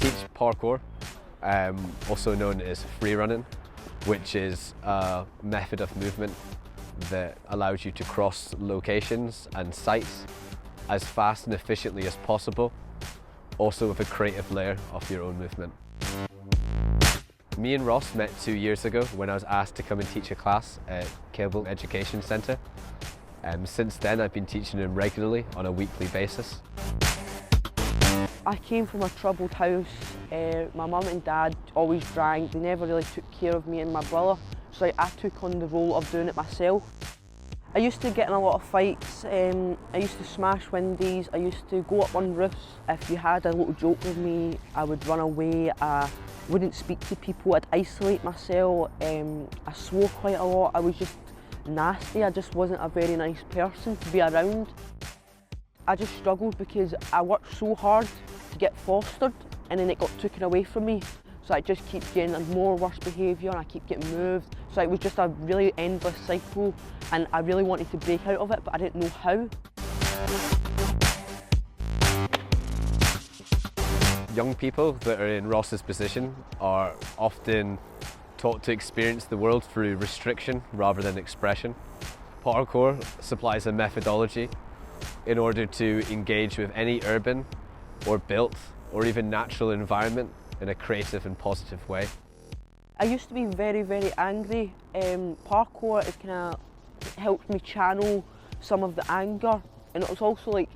teach parkour, also known as free running, which is a method of movement that allows you to cross locations and sites as fast and efficiently as possible, also with a creative layer of your own movement. Me and Ross met 2 years ago when I was asked to come and teach a class at Cable Education Centre. Since then I've been teaching him regularly on a weekly basis. I came from a troubled house. My mum and dad always drank. They never really took care of me and my brother, so I took on the role of doing it myself. I used to get in a lot of fights. I used to smash windows. I used to go up on roofs. If you had a little joke with me, I would run away. I wouldn't speak to people. I'd isolate myself. I swore quite a lot. I was just nasty. I just wasn't a very nice person to be around. I just struggled because I worked so hard to get fostered, and then it got taken away from me. So I just keep getting more worse behaviour and I keep getting moved. So it was just a really endless cycle, and I really wanted to break out of it, but I didn't know how. Young people that are in Ross's position are often taught to experience the world through restriction rather than expression. Parkour supplies a methodology in order to engage with any urban or built or even natural environment in a creative and positive way. I used to be very, very angry. Parkour has kind of helped me channel some of the anger, and it's also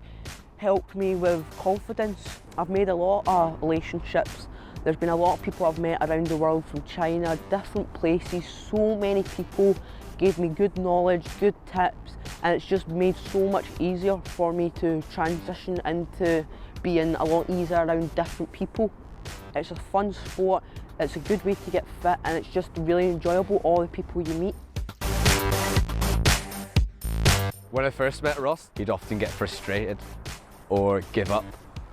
helped me with confidence. I've made a lot of relationships. There's been a lot of people I've met around the world, from China, different places. So many people gave me good knowledge, good tips, and it's just made so much easier for me to transition into being a lot easier around different people. It's a fun sport, it's a good way to get fit, and it's just really enjoyable, all the people you meet. When I first met Ross, he'd often get frustrated or give up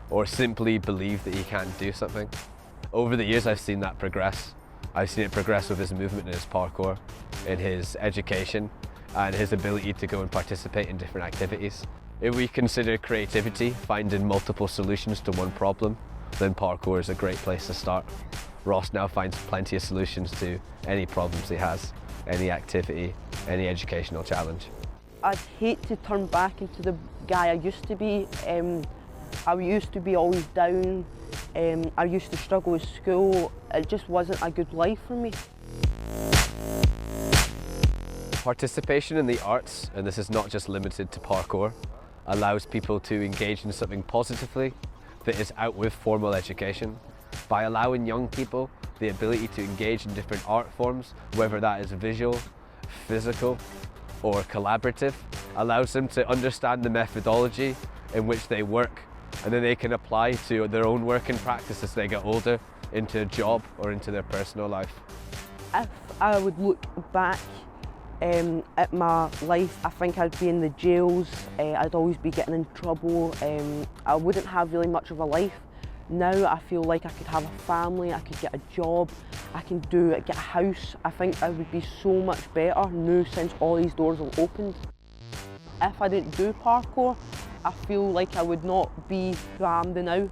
or simply believe that he can't do something. Over the years I've seen that progress. I've seen it progress with his movement in his parkour, in his education, and his ability to go and participate in different activities. If we consider creativity finding multiple solutions to one problem, then parkour is a great place to start. Ross now finds plenty of solutions to any problems he has, any activity, any educational challenge. I'd hate to turn back into the guy I used to be. I used to be always down. I used to struggle with school. It just wasn't a good life for me. Participation in the arts, and this is not just limited to parkour, allows people to engage in something positively that is out with formal education. By allowing young people the ability to engage in different art forms, whether that is visual, physical, or collaborative, allows them to understand the methodology in which they work, and then they can apply to their own work and practice as they get older into a job or into their personal life. If I would look back at my life, I think I'd be in the jails. I'd always be getting in trouble. I wouldn't have really much of a life. Now I feel like I could have a family, I could get a job, I can get a house. I think I would be so much better now since all these doors have opened. If I didn't do parkour, I feel like I would not be who I am now.